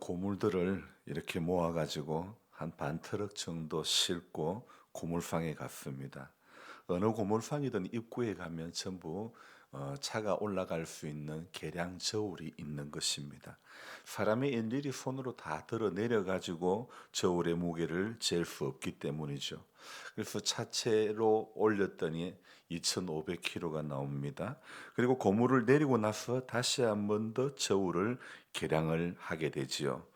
고물들을 이렇게 모아가지고 한 반 트럭 정도 싣고 고물상에 갔습니다. 어느 고물상이든 입구에 가면 전부 차가 올라갈 수 있는 계량 저울이 있는 것입니다. 사람의 일일이 손으로 다 들어 내려 가지고 저울의 무게를 잴 수 없기 때문이죠. 그래서 차체로 올렸더니 2,500kg가 나옵니다. 그리고 고물을 내리고 나서 다시 한 번 더 저울을 계량을 하게 되지요.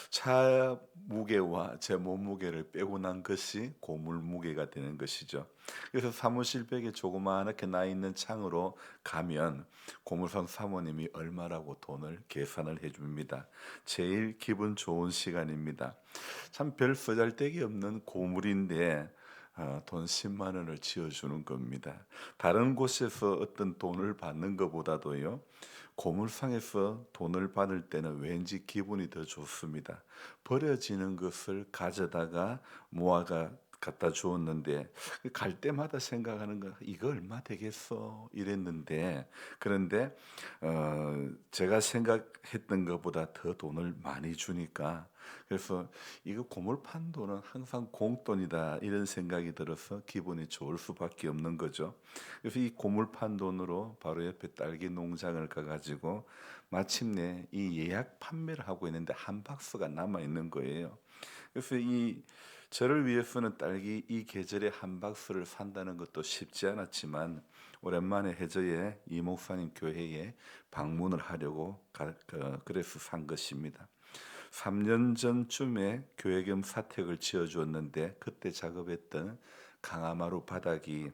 차 무게와 제 몸무게를 빼고 난 것이 고물 무게가 되는 것이죠. 그래서 사무실 벽에 조그마하게 나 있는 창으로 가면 고물상 사모님이 얼마라고 돈을 계산을 해 줍니다. 제일 기분 좋은 시간입니다. 참 별 쓰잘데기 없는 고물인데 돈 10만 원을 지어 주는 겁니다. 다른 곳에서 어떤 돈을 받는 것보다도요. 고물상에서 돈을 받을 때는 왠지 기분이 더 좋습니다. 버려지는 것을 가져다가 모아가 갖다 주었는데 갈 때마다 생각하는 거 '이거 얼마 되겠어?' 이랬는데 그런데 제가 생각했던 것보다 더 돈을 많이 주니까 그래서 '이거 고물 판 돈은 항상 공돈이다.' 이런 생각이 들어서 기분이 좋을 수밖에 없는 거죠. 그래서 이 고물 판 돈으로 바로 옆에 딸기 농장을 가 가지고 마침내 이 예약 판매를 하고 있는데 한 박스가 남아 있는 거예요. 그래서 저를 위해서는 딸기 이 계절에 한 박스를 산다는 것도 쉽지 않았지만 오랜만에 해저에 이 목사님 교회에 방문을 하려고 그래서 산 것입니다. 3년 전쯤에 교회 겸 사택을 지어 주었는데 그때 작업했던 강화마루 바닥이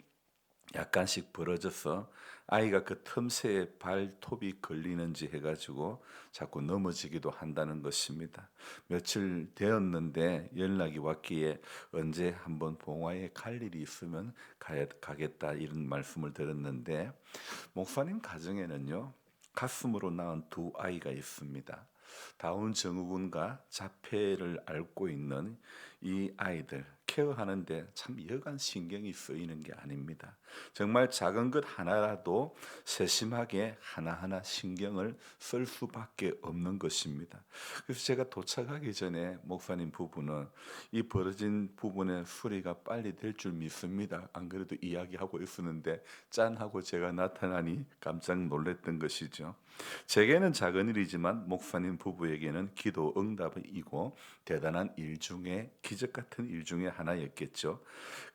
약간씩 벌어져서 아이가 그 틈새에 발톱이 걸리는지 해 가지고 자꾸 넘어지기도 한다는 것입니다. 며칠 되었는데 연락이 왔기에 "언제 한번 봉화에 갈 일이 있으면 가겠다." 이런 말씀을 들었는데 목사님 가정에는요. 가슴으로 낳은 두 아이가 있습니다. 다운 증후군과 자폐를 앓고 있는 이 아이들 케어하는데 참 여간 신경이 쓰이는 게 아닙니다. 정말 작은 것 하나라도 세심하게 하나하나 신경을 쓸 수밖에 없는 것입니다. 그래서 제가 도착하기 전에 목사님 부부는 이 벌어진 부분의 수리가 빨리 될 줄 믿습니다. 안 그래도 이야기하고 있었는데 짠 하고 제가 나타나니 깜짝 놀랐던 것이죠. 제게는 작은 일이지만 목사님 부부에게는 기도 응답이고 대단한 일 중에 기적 같은 일 중에 하나였겠죠.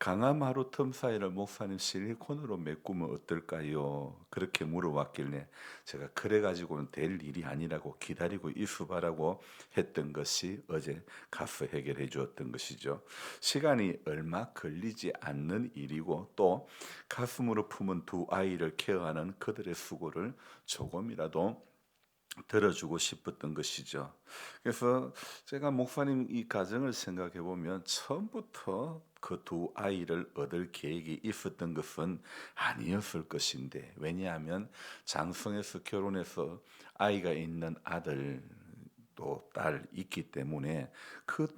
강화마루 틈 사이를 목사님 실리콘으로 메꾸면 어떨까요? 그렇게 물어봤길래 제가 그래 가지고는 될 일이 아니라고 기다리고 있어봐라고 했던 것이 어제 가서 해결해 주었던 것이죠. 시간이 얼마 걸리지 않는 일이고 또 가슴으로 품은 두 아이를 케어하는 그들의 수고를 조금이라도 들어주고 싶었던 것이죠. 그래서 제가 목사님 이 가정을 생각해 보면 처음부터 그 두 아이를 얻을 계획이 있었던 것은 아니었을 것인데 왜냐하면 장성에서 결혼해서 아이가 있는 아들 또 딸 있기 때문에 그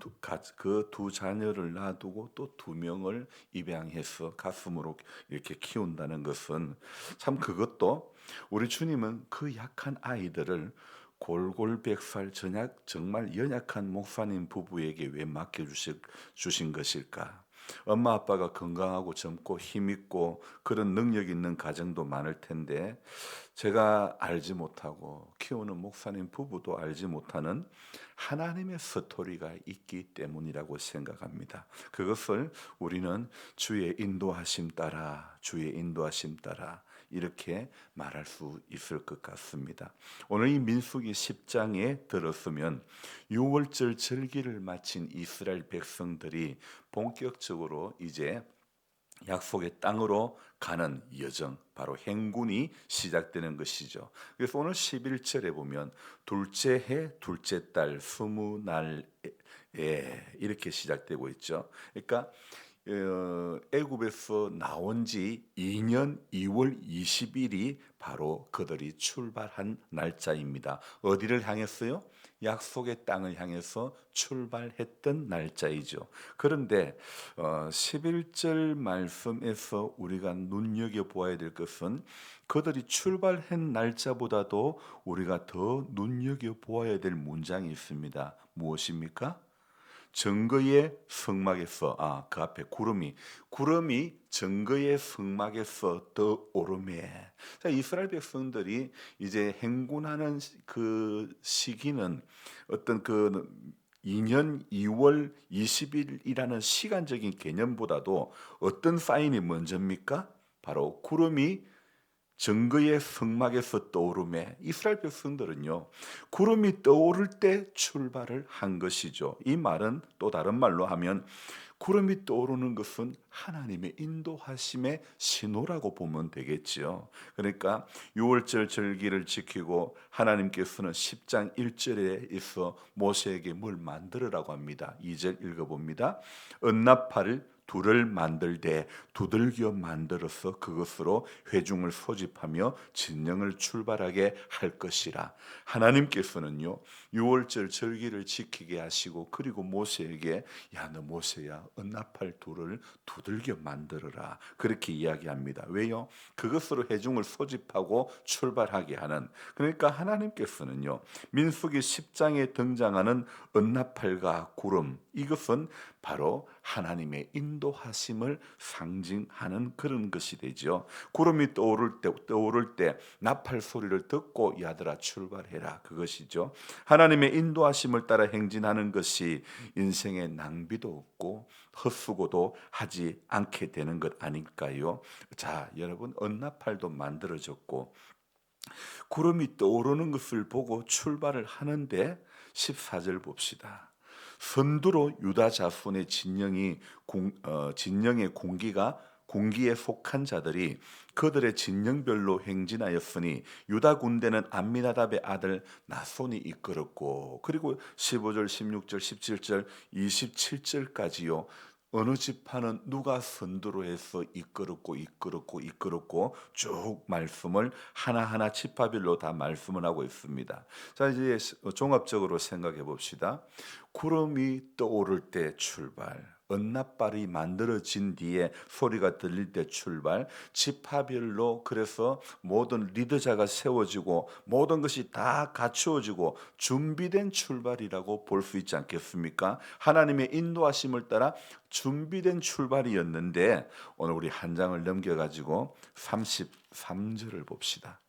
두 자녀를 놔두고 또 두 명을 입양해서 가슴으로 이렇게 키운다는 것은 참 그것도 우리 주님은 그 약한 아이들을 골골백살 전약 정말 연약한 목사님 부부에게 왜 주신 것일까? 엄마 아빠가 건강하고 젊고 힘있고 그런 능력 있는 가정도 많을 텐데 제가 알지 못하고 키우는 목사님 부부도 알지 못하는 하나님의 스토리가 있기 때문이라고 생각합니다. 그것을 우리는 주의 인도하심 따라 주의 인도하심 따라 이렇게 말할 수 있을 것 같습니다. 오늘 이 민수기 10장에 들었으면 6월절 절기를 마친 이스라엘 백성들이 본격적으로 이제 약속의 땅으로 가는 여정, 바로 행군이 시작되는 것이죠. 그래서 오늘 11절에 보면 둘째 해 둘째 달 스무 날에 이렇게 시작되고 있죠. 그러니까 애굽에서 나온 지 2년 2월 20일이 바로 그들이 출발한 날짜입니다. 어디를 향했어요? 약속의 땅을 향해서 출발했던 날짜이죠. 그런데 11절 말씀에서 우리가 눈여겨보아야 될 것은 그들이 출발한 날짜보다도 우리가 더 눈여겨보아야 될 문장이 있습니다. 무엇입니까? 증거의 성막에서 그 앞에 구름이 증거의 성막에서 떠오르매. 자, 이스라엘 백성들이 이제 행군하는 그 시기는 어떤 그 2년 2월 20일이라는 시간적인 개념보다도 어떤 사인이 먼저입니까? 바로 구름이 증거의 성막에서 떠오르매. 이스라엘 백성들은요, 구름이 떠오를 때 출발을 한 것이죠. 이 말은 또 다른 말로 하면 구름이 떠오르는 것은 하나님의 인도하심의 신호라고 보면 되겠지요. 그러니까 유월절 절기를 지키고 하나님께서는 10장 1절에 있어 모세에게 뭘 만들으라고 합니다. 2절 읽어봅니다. 은나팔을 둘을 만들되 두들겨 만들어서 그것으로 회중을 소집하며 진영을 출발하게 할 것이라. 하나님께서는요, 유월절 절기를 지키게 하시고 그리고 모세에게 너 모세야 은나팔 둘을 두들겨 만들어라, 그렇게 이야기합니다. 왜요? 그것으로 회중을 소집하고 출발하게 하는. 그러니까 하나님께서는요, 민수기 10장에 등장하는 은나팔과 구름, 이것은 바로 하나님의 인도하심을 상징하는 그런 것이 되죠. 구름이 떠오를 때 나팔 소리를 듣고 야들아 출발해라, 그것이죠. 하나님의 인도하심을 따라 행진하는 것이 인생의 낭비도 없고 헛수고도 하지 않게 되는 것 아닐까요? 자, 여러분, 은나팔도 만들어졌고 구름이 떠오르는 것을 보고 출발을 하는데 14절 봅시다. 선두로 유다 자손의 진영의 공기에 속한 자들이 그들의 진영별로 행진하였으니 유다 군대는 암미나답의 아들 나손이 이끌었고, 그리고 15절, 16절, 17절, 27절까지요. 어느 지파는 누가 선두로 해서 이끌었고 쭉 말씀을 하나하나 지파별로 다 말씀을 하고 있습니다. 자, 이제 종합적으로 생각해 봅시다. 구름이 떠오를 때 출발, 은나팔이 만들어진 뒤에 소리가 들릴 때 출발, 지파별로 그래서 모든 리더자가 세워지고 모든 것이 다 갖추어지고 준비된 출발이라고 볼 수 있지 않겠습니까? 하나님의 인도하심을 따라 준비된 출발이었는데 오늘 우리 한 장을 넘겨가지고 33절을 봅시다.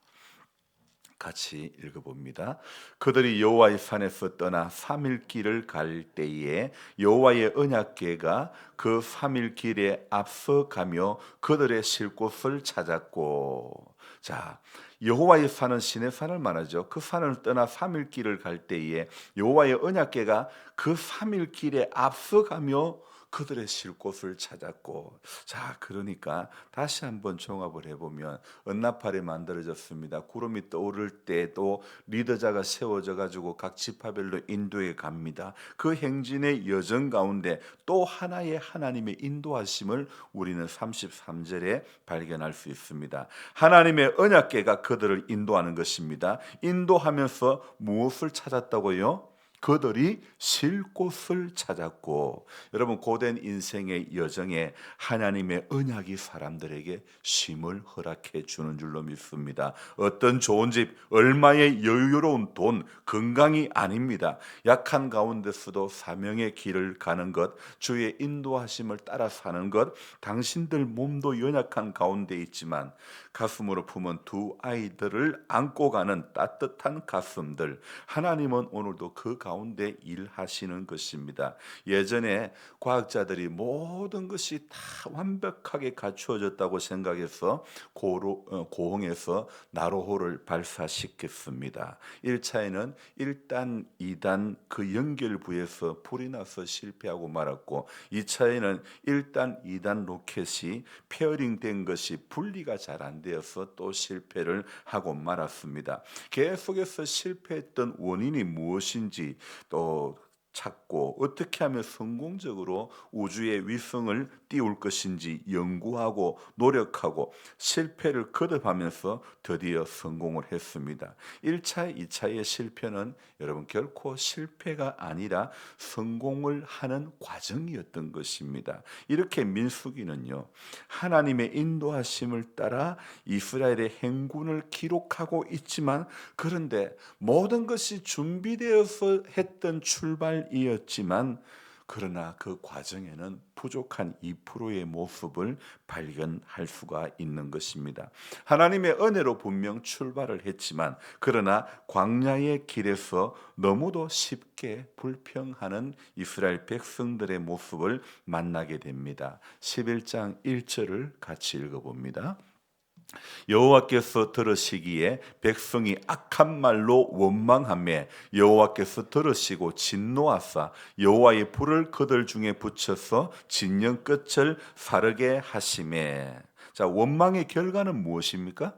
같이 읽어봅니다. 그들이 여호와의 산에서 떠나 3일 길을 갈 때에 여호와의 언약궤가 그 3일 길에 앞서가며 그들의 쉴 곳을 찾았고. 자, 여호와의 산은 시내 산을 말하죠. 그 산을 떠나 3일 길을 갈 때에 여호와의 언약궤가 그 3일 길에 앞서가며 그들의 쉴 곳을 찾았고. 자, 그러니까 다시 한번 종합을 해보면 은나팔이 만들어졌습니다. 구름이 떠오를 때도 리더자가 세워져 가지고 각 지파별로 인도해 갑니다. 그 행진의 여정 가운데 또 하나의 하나님의 인도하심을 우리는 33절에 발견할 수 있습니다. 하나님의 언약궤가 그들을 인도하는 것입니다. 인도하면서 무엇을 찾았다고요? 그들이 쉴 곳을 찾았고. 여러분, 고된 인생의 여정에 하나님의 언약이 사람들에게 쉼을 허락해 주는 줄로 믿습니다. 어떤 좋은 집, 얼마의 여유로운 돈, 건강이 아닙니다. 약한 가운데서도 사명의 길을 가는 것, 주의 인도하심을 따라 사는 것. 당신들 몸도 연약한 가운데 있지만 가슴으로 품은 두 아이들을 안고 가는 따뜻한 가슴들, 하나님은 오늘도 그 가운데 일하시는 것입니다. 예전에 과학자들이 모든 것이 다 완벽하게 갖추어졌다고 생각해서 고흥에서 나로호를 발사시켰습니다. 1차에는 1단, 2단 그 연결부에서 불이 나서 실패하고 말았고, 2차에는 1단, 2단 로켓이 페어링된 것이 분리가 잘 안 되어서 또 실패를 하고 말았습니다. 계속해서 실패했던 원인이 무엇인지, 또 찾고 어떻게 하면 성공적으로 우주의 위성을 띄울 것인지 연구하고 노력하고 실패를 거듭하면서 드디어 성공을 했습니다. 1차, 2차의 실패는 여러분 결코 실패가 아니라 성공을 하는 과정이었던 것입니다. 이렇게 민수기는요, 하나님의 인도하심을 따라 이스라엘의 행군을 기록하고 있지만, 그런데 모든 것이 준비되어서 했던 출발이었지만, 그러나 그 과정에는 부족한 2%의 모습을 발견할 수가 있는 것입니다. 하나님의 은혜로 분명 출발을 했지만, 그러나 광야의 길에서 너무도 쉽게 불평하는 이스라엘 백성들의 모습을 만나게 됩니다. 11장 1절을 같이 읽어봅니다. 여호와께서 들으시기에 백성이 악한 말로 원망하며 여호와께서 들으시고 진노하사 여호와의 불을 그들 중에 붙여서 진영 끝을 사르게 하시매. 자, 원망의 결과는 무엇입니까?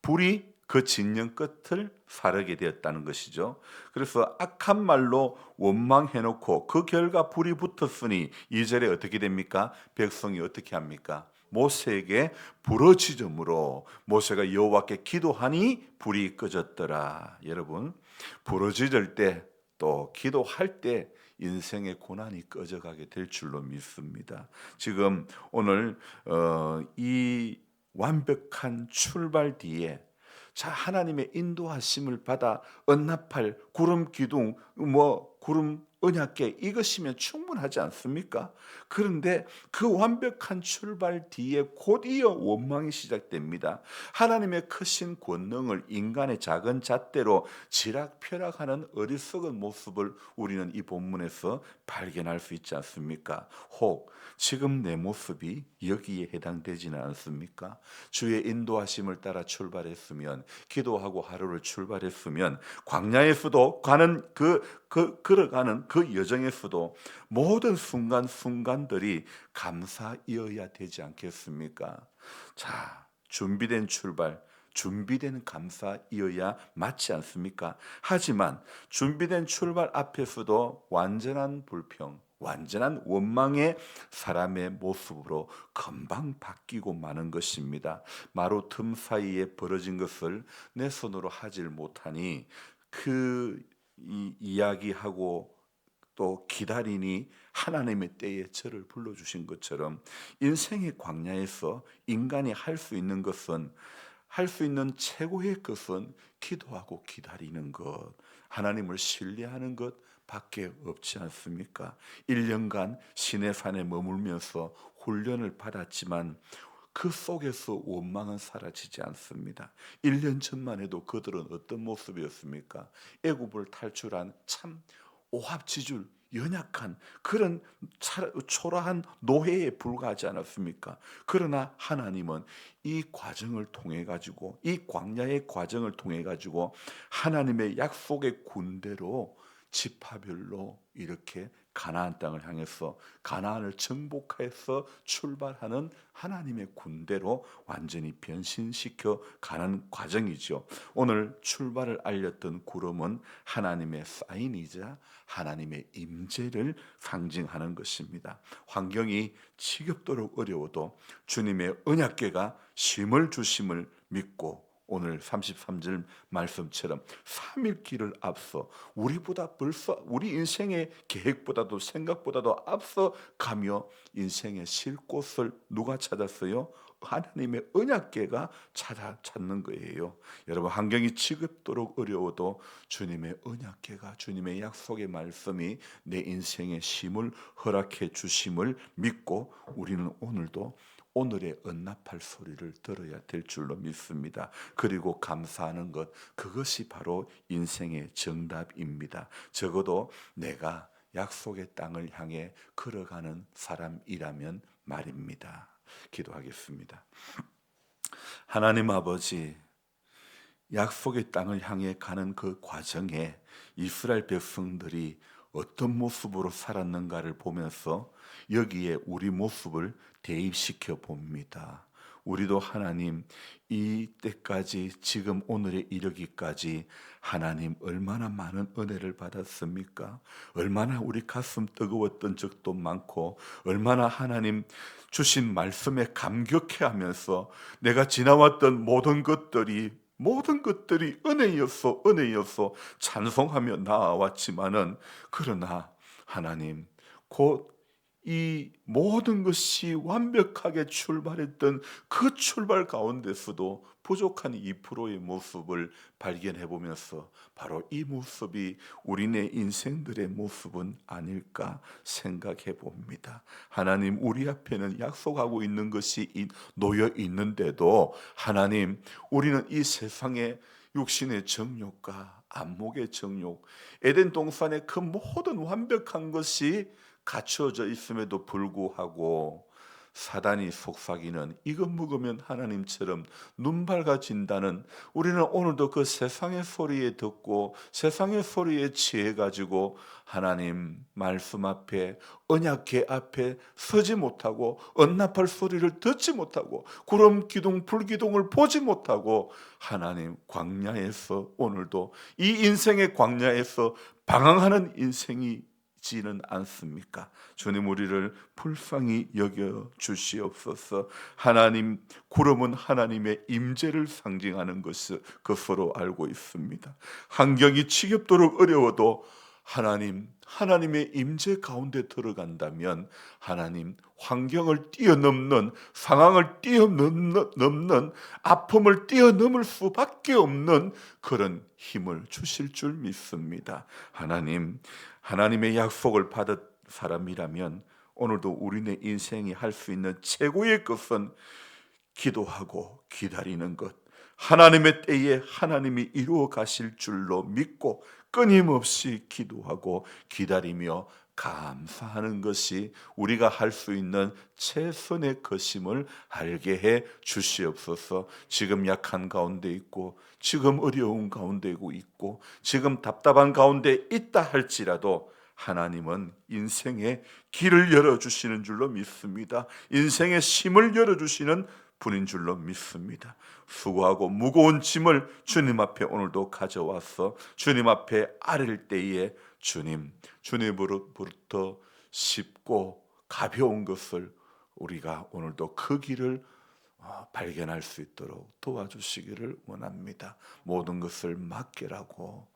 불이 그 진영 끝을 사르게 되었다는 것이죠. 그래서 악한 말로 원망해놓고 그 결과 불이 붙었으니 2절에 어떻게 됩니까? 백성이 어떻게 합니까? 모세에게 부르짖음으로 모세가 여호와께 기도하니 불이 꺼졌더라. 여러분, 부르짖을 때 또 기도할 때 인생의 고난이 꺼져가게 될 줄로 믿습니다. 지금 오늘 이 완벽한 출발 뒤에, 자, 하나님의 인도하심을 받아 언납할 구름 기둥, 구름 언약궤, 이것이면 충분하지 않습니까? 그런데 그 완벽한 출발 뒤에 곧이어 원망이 시작됩니다. 하나님의 크신 권능을 인간의 작은 잣대로 지락펴락하는 어리석은 모습을 우리는 이 본문에서 발견할 수 있지 않습니까? 혹 지금 내 모습이 여기에 해당되지는 않습니까? 주의 인도하심을 따라 출발했으면, 기도하고 하루를 출발했으면, 광야에서도 걸어가는 그 여정에서도 모든 순간순간들이 감사이어야 되지 않겠습니까? 자, 준비된 출발, 준비된 감사이어야 맞지 않습니까? 하지만 준비된 출발 앞에서도 완전한 불평, 완전한 원망의 사람의 모습으로 금방 바뀌고 마는 것입니다. 마루 틈 사이에 벌어진 것을 내 손으로 하질 못하니 이야기하고 또 기다리니 하나님의 때에 저를 불러주신 것처럼, 인생의 광야에서 인간이 할 수 있는 것은, 할 수 있는 최고의 것은 기도하고 기다리는 것, 하나님을 신뢰하는 것 밖에 없지 않습니까? 1년간 시내산에 머물면서 훈련을 받았지만 그 속에서 원망은 사라지지 않습니다. 1년 전만 해도 그들은 어떤 모습이었습니까? 애굽을 탈출한 참 오합지졸 연약한 그런 초라한 노예에 불과하지 않았습니까? 그러나 하나님은 이 과정을 통해 가지고, 이 광야의 과정을 통해 가지고 하나님의 약속의 군대로 지파별로 이렇게 가나안 땅을 향해서 가나안을 정복해서 출발하는 하나님의 군대로 완전히 변신시켜 가는 과정이죠. 오늘 출발을 알렸던 구름은 하나님의 사인이자 하나님의 임재를 상징하는 것입니다. 환경이 지겹도록 어려워도 주님의 언약궤가 쉼을 주심을 믿고, 오늘 33절 말씀처럼 3일 길을 앞서 우리보다 벌써 우리 인생의 계획보다도 생각보다도 앞서 가며 인생의 쉴 곳을 누가 찾았어요? 하나님의 언약궤가 찾는 거예요. 여러분, 환경이 지겹도록 어려워도 주님의 언약궤가, 주님의 약속의 말씀이 내 인생의 쉼을 허락해 주심을 믿고 우리는 오늘도 오늘의 언납할 소리를 들어야 될 줄로 믿습니다. 그리고 감사하는 것, 그것이 바로 인생의 정답입니다. 적어도 내가 약속의 땅을 향해 걸어가는 사람이라면 말입니다. 기도하겠습니다. 하나님 아버지, 약속의 땅을 향해 가는 그 과정에 이스라엘 백성들이 어떤 모습으로 살았는가를 보면서 여기에 우리 모습을 대입시켜 봅니다. 우리도 하나님 이 때까지 지금 오늘에 이르기까지 하나님 얼마나 많은 은혜를 받았습니까? 얼마나 우리 가슴 뜨거웠던 적도 많고 얼마나 하나님 주신 말씀에 감격해하면서 내가 지나왔던 모든 것들이 은혜였어 찬송하며 나아왔지만은 그러나 하나님 곧 이 모든 것이 완벽하게 출발했던 그 출발 가운데서도 부족한 2%의 모습을 발견해 보면서 바로 이 모습이 우리네 인생들의 모습은 아닐까 생각해 봅니다. 하나님 우리 앞에는 약속하고 있는 것이 놓여 있는데도 하나님 우리는 이 세상의 육신의 정욕과 안목의 정욕, 에덴 동산의 그 모든 완벽한 것이 갖추어져 있음에도 불구하고 사단이 속삭이는 이것 먹으면 하나님처럼 눈 밝아진다는, 우리는 오늘도 그 세상의 소리에 듣고 세상의 소리에 취해 가지고 하나님 말씀 앞에 언약궤 앞에 서지 못하고 언납할 소리를 듣지 못하고 구름 기둥 불 기둥을 보지 못하고 하나님 광야에서 오늘도 이 인생의 광야에서 방황하는 인생이 지는 않습니까? 주님 우리를 불쌍히 여겨 주시옵소서. 하나님 구름은 하나님의 임재를 상징하는 것으로 알고 있습니다. 환경이 지겹도록 어려워도 하나님의 임재 가운데 들어간다면 하나님 환경을 뛰어넘는 상황을 뛰어넘는 아픔을 뛰어넘을 수밖에 없는 그런 힘을 주실 줄 믿습니다. 하나님의 약속을 받은 사람이라면 오늘도 우리네 인생이 할 수 있는 최고의 것은 기도하고 기다리는 것, 하나님의 때에 하나님이 이루어 가실 줄로 믿고 끊임없이 기도하고 기다리며 감사하는 것이 우리가 할 수 있는 최선의 것임을 알게 해 주시옵소서. 지금 약한 가운데 있고 지금 어려운 가운데 있고 지금 답답한 가운데 있다 할지라도 하나님은 인생의 길을 열어주시는 줄로 믿습니다. 인생의 심을 열어주시는 분인 줄로 믿습니다. 수고하고 무거운 짐을 주님 앞에 오늘도 가져와서 주님 앞에 아릴 때에 주님으로부터 쉽고 가벼운 것을 우리가 오늘도 그 길을 발견할 수 있도록 도와주시기를 원합니다. 모든 것을 맡기라고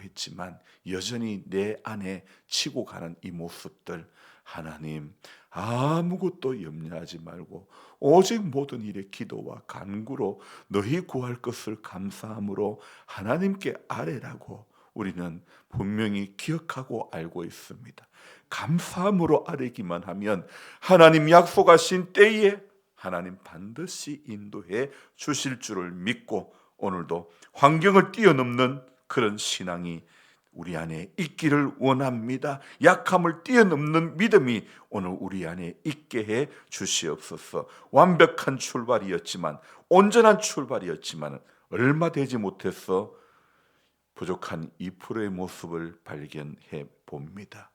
했지만 여전히 내 안에 치고 가는 이 모습들, 하나님 아무것도 염려하지 말고 오직 모든 일에 기도와 간구로 너희 구할 것을 감사함으로 하나님께 아뢰라고 우리는 분명히 기억하고 알고 있습니다. 감사함으로 아뢰기만 하면 하나님 약속하신 때에 하나님 반드시 인도해 주실 줄을 믿고 오늘도 환경을 뛰어넘는 그런 신앙이 우리 안에 있기를 원합니다. 약함을 뛰어넘는 믿음이 오늘 우리 안에 있게 해 주시옵소서. 완벽한 출발이었지만, 온전한 출발이었지만 얼마 되지 못해서 부족한 2%의 모습을 발견해 봅니다.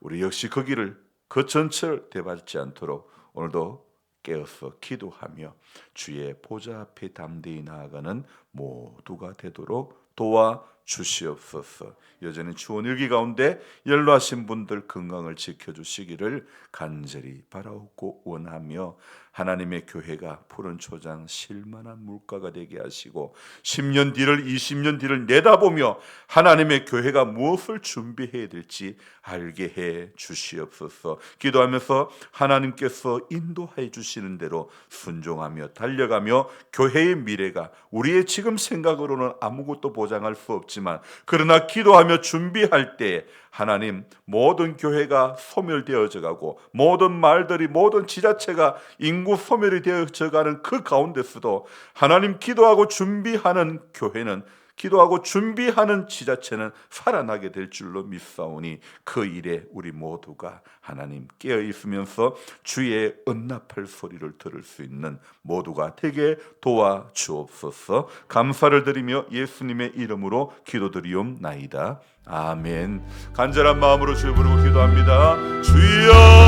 우리 역시 그 길을 그 전철 대밟지 않도록 오늘도 깨어서 기도하며 주의 보좌 앞에 담대히 나아가는 모두가 되도록 도와주시옵소서. 여전히 추운 일기 가운데 연로하신 분들 건강을 지켜주시기를 간절히 바라옵고 원하며 하나님의 교회가 푸른 초장 쉴만한 물가가 되게 하시고 10년 뒤를 20년 뒤를 내다보며 하나님의 교회가 무엇을 준비해야 될지 알게 해 주시옵소서. 기도하면서 하나님께서 인도해 주시는 대로 순종하며 달려가며 교회의 미래가 우리의 지금 생각으로는 아무것도 보장할 수 없지만 그러나 기도하며 준비할 때 하나님 모든 교회가 소멸되어져 가고 모든 말들이 모든 지자체가 인구 소멸이 되어져 가는 그 가운데서도 하나님 기도하고 준비하는 교회는 기도하고 준비하는 지자체는 살아나게 될 줄로 믿사오니 그 일에 우리 모두가 하나님 깨어 있으면서 주의 언납할 소리를 들을 수 있는 모두가 되게 도와주옵소서. 감사를 드리며 예수님의 이름으로 기도드리옵나이다. 아멘. 간절한 마음으로 주여 부르고 기도합니다. 주여